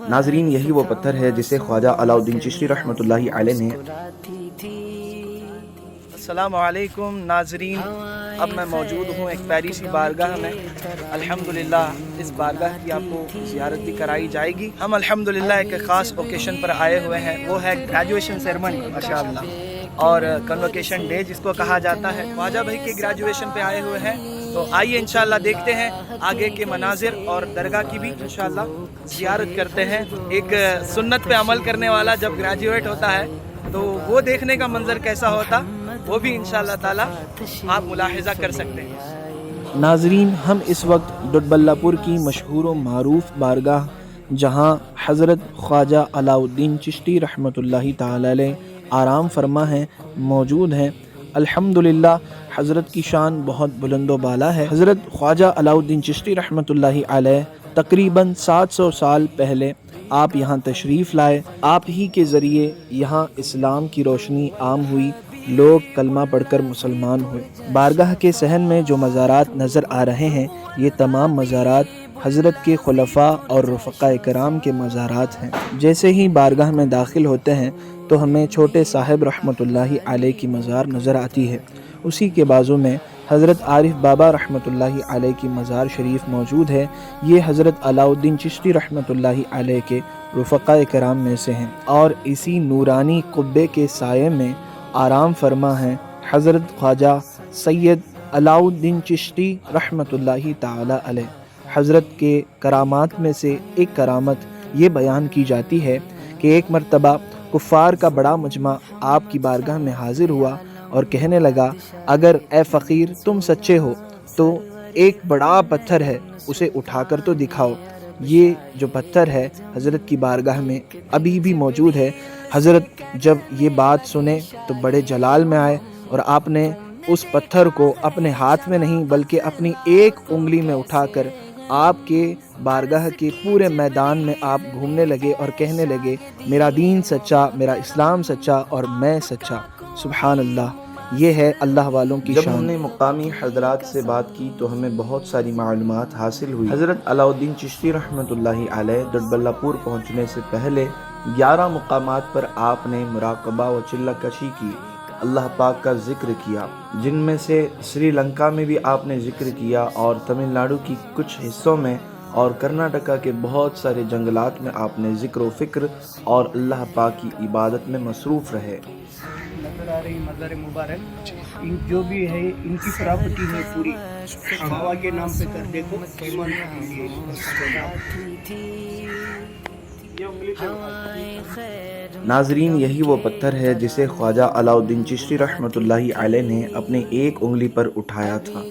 ناظرین، یہی وہ پتھر ہے جسے خواجہ علاؤالدین چشتی رحمۃ اللہ علیہ نے السلام علیکم ناظرین، اب میں موجود ہوں ایک پیاری سی بارگاہ میں۔ الحمدللہ اس بارگاہ کی آپ کو زیارت بھی کرائی جائے گی۔ ہم الحمدللہ ایک خاص اوکیشن پر آئے ہوئے ہیں، وہ ہے گریجویشن سیرمنی ماشاءاللہ، اور کنوکیشن ڈے جس کو کہا جاتا ہے۔ خواجہ بھائی کے گریجویشن پہ آئے ہوئے ہیں، تو آئیے انشاءاللہ دیکھتے ہیں آگے کے مناظر اور درگاہ کی بھی انشاءاللہ زیارت کرتے ہیں۔ ایک سنت پہ عمل کرنے والا جب گریجویٹ ہوتا ہے تو وہ دیکھنے کا منظر کیسا ہوتا، وہ بھی انشاءاللہ تعالی آپ ملاحظہ کر سکتے ہیں۔ ناظرین، ہم اس وقت ڈڈبلہ پور کی مشہور و معروف بارگاہ جہاں حضرت خواجہ علاؤالدین چشتی رحمۃ اللہ تعالی علیہ آرام فرما ہیں موجود ہیں۔ الحمدللہ حضرت کی شان بہت بلند و بالا ہے۔ حضرت خواجہ علاؤالدین چشتی رحمۃ اللہ علیہ تقریباً 700 سال پہلے آپ یہاں تشریف لائے۔ آپ ہی کے ذریعے یہاں اسلام کی روشنی عام ہوئی، لوگ کلمہ پڑھ کر مسلمان ہوئے۔ بارگاہ کے صحن میں جو مزارات نظر آ رہے ہیں، یہ تمام مزارات حضرت کے خلفاء اور رفقاء کرام کے مزارات ہیں۔ جیسے ہی بارگاہ میں داخل ہوتے ہیں تو ہمیں چھوٹے صاحب رحمۃ اللہ علیہ کی مزار نظر آتی ہے۔ اسی کے بازو میں حضرت عارف بابا رحمۃ اللہ علیہ کی مزار شریف موجود ہے۔ یہ حضرت علاؤالدین چشتی رحمۃ اللہ علیہ کے رفقاء کرام میں سے ہیں، اور اسی نورانی قبے کے سائے میں آرام فرما ہیں حضرت خواجہ سید علاؤالدین چشتی رحمۃ اللہ تعالی علیہ۔ حضرت کے کرامات میں سے ایک کرامت یہ بیان کی جاتی ہے کہ ایک مرتبہ کفار کا بڑا مجمع آپ کی بارگاہ میں حاضر ہوا اور کہنے لگا، اگر اے فقیر تم سچے ہو تو ایک بڑا پتھر ہے، اسے اٹھا کر تو دکھاؤ۔ یہ جو پتھر ہے حضرت کی بارگاہ میں ابھی بھی موجود ہے۔ حضرت جب یہ بات سنے تو بڑے جلال میں آئے، اور آپ نے اس پتھر کو اپنے ہاتھ میں نہیں بلکہ اپنی ایک انگلی میں اٹھا کر آپ کے بارگاہ کے پورے میدان میں آپ گھومنے لگے اور کہنے لگے، میرا دین سچا، میرا اسلام سچا اور میں سچا۔ سبحان اللہ، یہ ہے اللہ والوں کی شان۔ جب ہم نے مقامی حضرات سے بات کی تو ہمیں بہت ساری معلومات حاصل ہوئی۔ حضرت علاؤالدین چشتی رحمۃ اللہ علیہ ڈڈبلہ پور پہنچنے سے پہلے 11 مقامات پر آپ نے مراقبہ و چلہ کشی کی، اللہ پاک کا ذکر کیا، جن میں سے سری لنکا میں بھی آپ نے ذکر کیا، اور تمل ناڈو کی کچھ حصوں میں اور کرناٹکا کے بہت سارے جنگلات میں آپ نے ذکر و فکر اور اللہ پاک کی عبادت میں مصروف رہے۔ نظر آ رہی مزار مبارک جو بھی ہے ان کی پراپرٹی ہے پوری، بابا کے نام پہ کر دیکھو۔ ناظرین، یہی وہ پتھر ہے جسے خواجہ علاؤالدین چشتی رحمۃ اللہ علیہ نے اپنی ایک انگلی پر اٹھایا تھا۔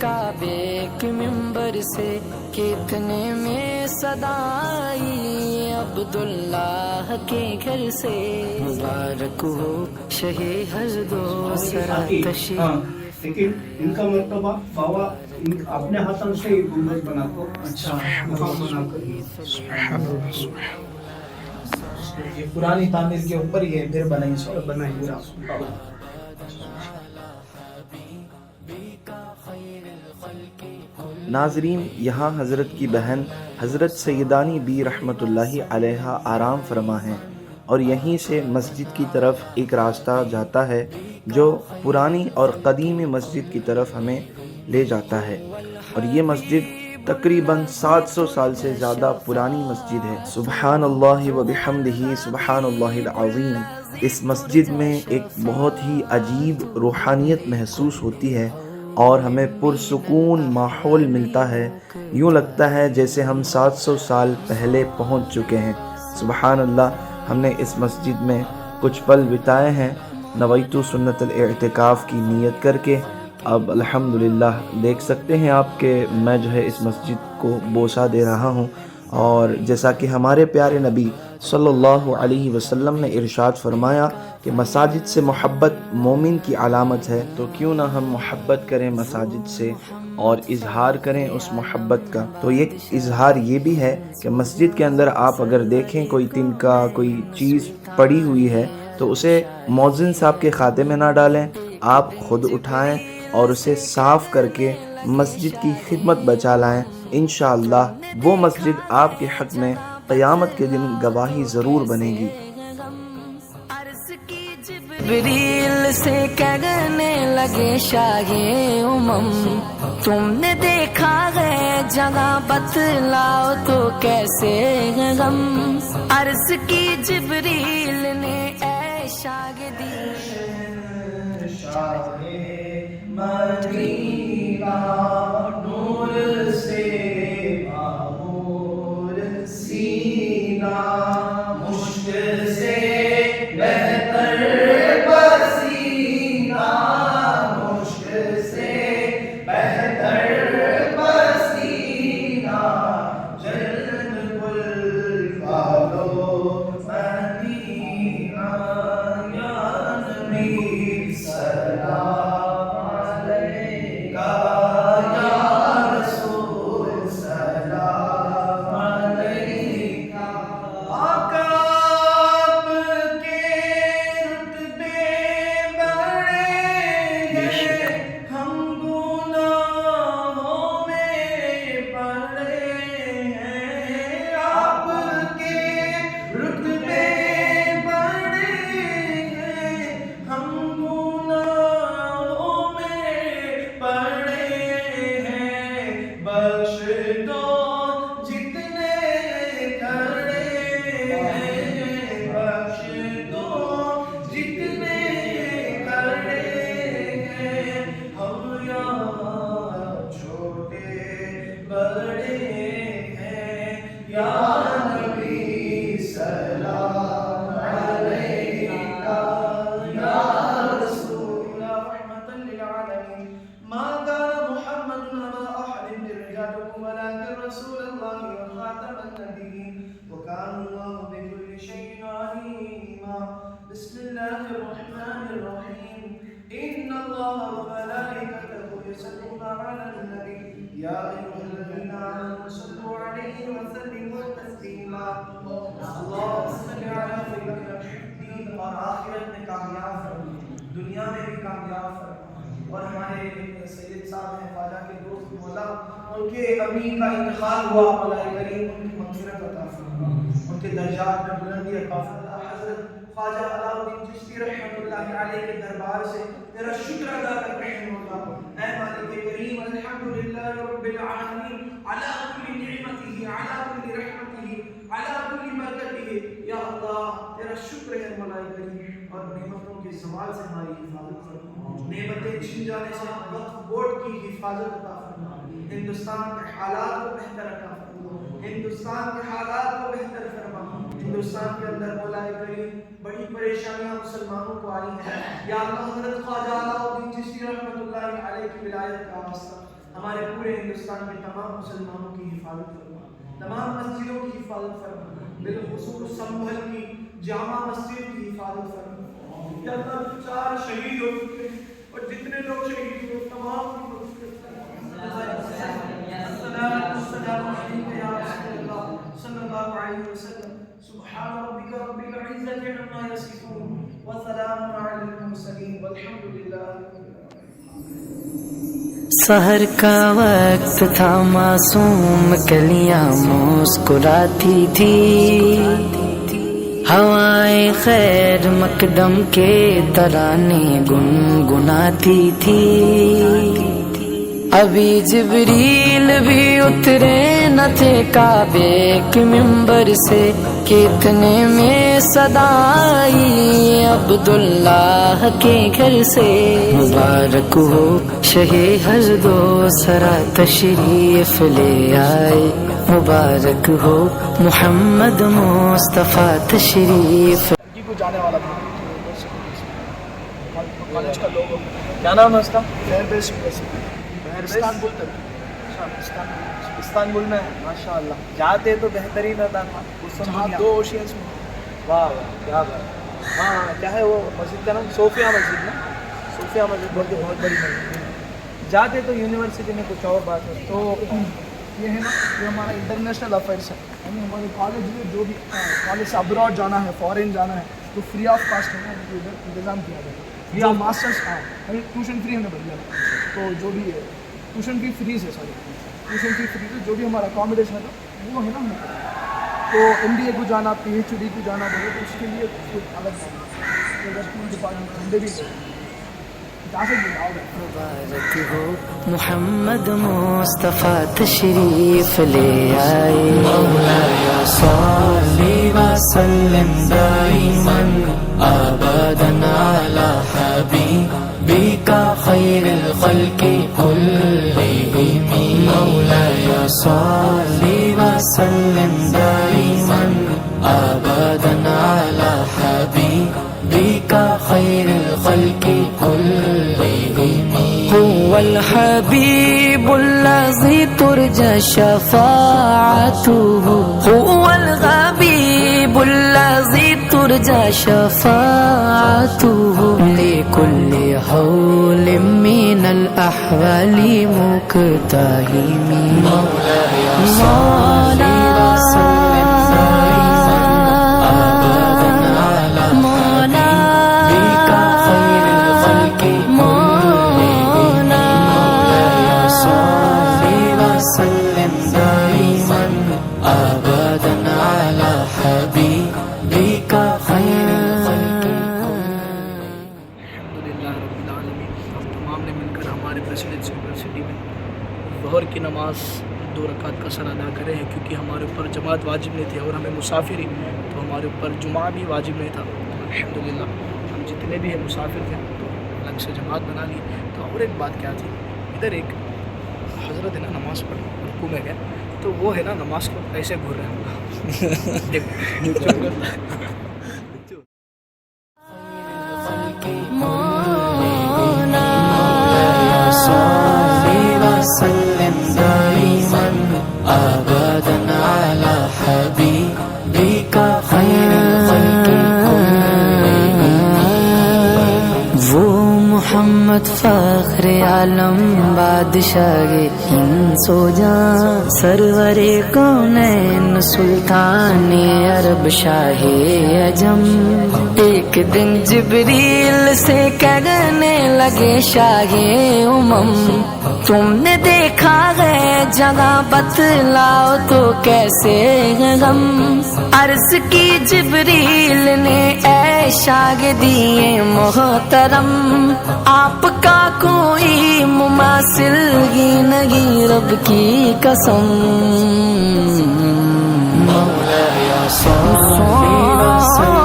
کعبے کے منبر سے کتنے میں صدائی عبداللہ کے گھر سے، مبارک ہو شہی ہر دو سرا تشریف۔ لیکن ان کا مرتبہ بابا اپنے ہاتھوں سے گنبد بنا کو اچھا بنا کر یہ پرانی تعمیر کے اوپر یہ پھر بنائی ناظرین، یہاں حضرت کی بہن حضرت سیدانی بی رحمۃ اللہ علیہ آرام فرما ہیں، اور یہیں سے مسجد کی طرف ایک راستہ جاتا ہے جو پرانی اور قدیم مسجد کی طرف ہمیں لے جاتا ہے، اور یہ مسجد تقریباً 700 سال سے زیادہ پرانی مسجد ہے۔ سبحان اللہ و بحمدہ سبحان اللہ العظیم۔ اس مسجد میں ایک بہت ہی عجیب روحانیت محسوس ہوتی ہے، اور ہمیں پرسکون ماحول ملتا ہے، یوں لگتا ہے جیسے ہم 700 سال پہلے پہنچ چکے ہیں۔ سبحان اللہ، ہم نے اس مسجد میں کچھ پل بتائے ہیں نویت سنت الاعتکاف کی نیت کر کے۔ اب الحمدللہ دیکھ سکتے ہیں آپ کہ میں جو ہے اس مسجد کو بوسہ دے رہا ہوں، اور جیسا کہ ہمارے پیارے نبی صلی اللہ علیہ وسلم نے ارشاد فرمایا کہ مساجد سے محبت مومن کی علامت ہے، تو کیوں نہ ہم محبت کریں مساجد سے اور اظہار کریں اس محبت کا۔ تو یہ اظہار یہ بھی ہے کہ مسجد کے اندر آپ اگر دیکھیں کوئی تنکا کوئی چیز پڑی ہوئی ہے تو اسے مؤذن صاحب کے کھاتے میں نہ ڈالیں، آپ خود اٹھائیں اور اسے صاف کر کے مسجد کی خدمت بچا لائیں۔ انشاءاللہ وہ مسجد آپ کے حق میں قیامت کے دن گواہی ضرور بنے گی۔ جبریل سے کہنے لگے شاہ امم، تم نے دیکھا ہے جگہ بتلاؤ تو کیسے غم، عرض کی جبریل نے اے شاگردی مدینہ نور سے معمور سینہ، مشک سے بہتر پسینہ، مشک سے بہتر پسینہ، جنت گل والو مدینہ، یا نبی سلام بسم الله الرحمن الرحيم إن الله وملائكته يصلون على النبي يا أيها الذين آمنوا صلوا عليه وسلموا تسليما اللهم صل على سيدنا محمد اور آخرت میں کامیاب فرما، دنیا میں بھی کامیاب فرما، اور ہمارے سید صاحب ہیں خواجہ کے دوست مولا، ان کے امی کا انتقال ہوا، مولا کریم ان کی مغفرت عطا فرما، ان کے درجات میں بلندی عطا فرما۔ حضرت خواجہ علاؤالدین چشتی رحمۃ اللہ علیہ کے دربار سے تیرا شکر ادا کرتے ہیں مولا، اے مالک کریم الحمدللہ رب العالمین علی کل نعمتہ، علی کل رحمتہ، علی کل برکتہ، یا اللہ تیرا شکر ہے مولا کریم، اور نعمتوں کے زوال سے ہماری حفاظت فرما، نعمتیں چھن جانے سے وقف بورڈ کی حفاظت عطا فرما، ہندوستان کے حالات کو بہتر عطا فرما، ہندوستان کے حالات کو بہتر فرما، ہندوستان کے اندر مولا کریم بڑی پریشانیاں مسلمانوں کو آئی ہیں، یا اللہ حضرت خواجہ علاؤالدین چشتی رحمۃ اللہ علیہ کی ولایت کا واسطہ ہمارے پورے ہندوستان کے تمام مسلمانوں کی حفاظت فرما، تمام مسجدوں کی حفاظت فرما، بالخصوص سنبھل کی جامع مسجد کی حفاظت فرما، یا اللہ 4 شہید ہو چکے اور جتنے لوگ شہید ہوئے تمام کی مغفرت فرما۔ السلام علیکم یا رسول اللہ صلی اللہ علیہ وسلم، سبحان ربک رب العزة عما یصفون وسلام علی المرسلین والحمد للہ رب العالمین۔ سحر کا وقت تھا، معصوم کلیاں مسکراتی تھی، ہوائیں خیر مقدم کے ترانے گنگناتی تھی، ابھی جبریل بھی اترے نہ تھے کعبے کے منبر سے کہ اتنے میں صدا آئی عبداللہ کے گھر سے، مبارک ہو شہ ہر دو سرا تشریف لے آئے، مبارک ہو محمد مصطفیٰ تشریف کو جانے والا تھا کالج کا لوگو، کیا نام ہے اس کا؟ استنبول میں ماشاء اللہ جاتے تو بہترین رہتا تھا، جہاں 2 اوشینس میں، واہ کیا بات، ہاں کیا ہے وہ مسجد کا نام؟ صوفیہ مسجد نا، صوفیہ مسجد بہت بڑی مسجد ہے، جاتے تو یونیورسٹی میں کچھ اور بات ہے۔ تو یہ ہے نا، یہ ہمارا انٹرنیشنل افیئرس ہے، یعنی ہمارے کالج میں جو بھی کالج سے ابراڈ جانا ہے، فارن جانا ہے تو فری آف کاسٹ ہے انتظام کیا جائے گا، یا ماسٹرس ٹیوشن فری ہمیں بڑھ جائے، تو جو بھی ہے ٹیوشن فی فریز ہے، سوری ریسنٹلی فری جو بھی ہمارا اکاموڈیشن ہے وہ ہے نا ہمیں کرنا ہے. تو MBA کو جانا PhD کو جانا بولے تو اس کے لیے کوئی الگ بات ڈپارٹمنٹ ہم بھی جا سکتے ہیں. مبارک ہو محمد مصطفیٰ تشریف لے آئے. مولایا صلی وسلم دائما ابدا علی حبیبک خیر الخلق كلهم. مولایا صلی وسلم دائما ابدا علی حبیبک خیر الخلق كلهم. هو الحبيب الذي ترجى شفاعته. هو الحبيب الذي ترجى شفاعته. لكل حول من الأحوال مقتحم. مولاي صل وسلم دائما أبدا على حبيبك خير الخلق كلهم. مولاي صل وسلم دائما أبدا على حبيبك خير الخلق. الحمدللہ رب العالمین. ہم تمام نے مل کر ہمارے پریسیڈنٹس یونیورسٹی میں ظہر کی نماز 2 رکعت کا سر ادا کرے ہیں کیونکہ ہمارے اوپر جماعت واجب نہیں تھی اور ہمیں مسافری تو ہمارے اوپر جمعہ بھی واجب نہیں تھا. الحمدللہ ہم جتنے بھی ہیں مسافر تھے تو الگ سے جماعت بنا لی. تو اور ایک بات کیا تھی, ادھر ایک حضرت ہے نا نماز پڑھی رکوع میں گئے تو وہ ہے نا نماز کو ایسے گھور رہے ہیں. وسلم دائما ابدا على حبيبك خير الخلق كلهم. وہ محمد فخر عالم بادشاہ انس و جاں سرور کونین سلطان عرب شاہ عجم. ایک دن جبریل سے کہنے لگے شاہ امم تم نے دیکھا ہے جگہ بتلاؤ تو کیسے غم. عرض کی جبریل نے اے شاگردی محترم آپ کا کوئی مماثل ہی نہیں رب کی قسم. مولایا صلی وسلم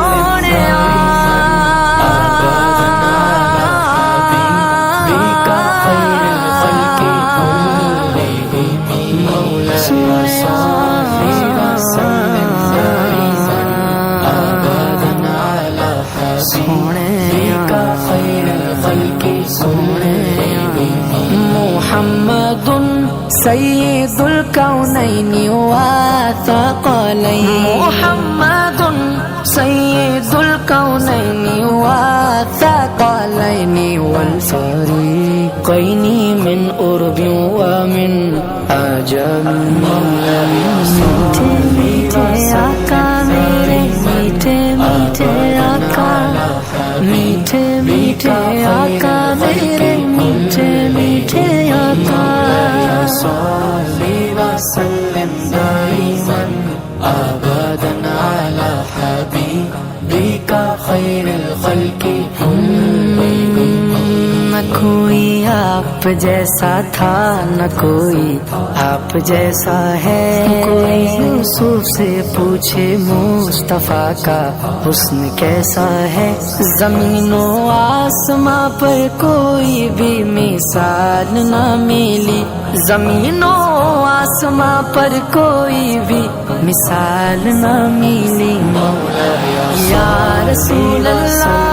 محمد سید الکونین والثقلین. محمد سید الکونین والثقلین والفریقین من عرب ومن عجم. میٹھے میٹھے آقا میرے میٹھے میٹھے آقا. میٹھے میٹھے آقا میرے میٹھے میٹھے آقا. صلی وسلم دائما ابدا على حبيبك خير الخلق كلهم. نہ کوئی آپ جیسا تھا نہ کوئی آپ جیسا ہے. کوئی یوسف سے پوچھے مصطفیٰ کا حسن کیسا ہے. زمین و آسماں پر کوئی بھی مثال نہ ملی. زمین و آسماں پر کوئی بھی مثال نہ ملی. یا رسول اللہ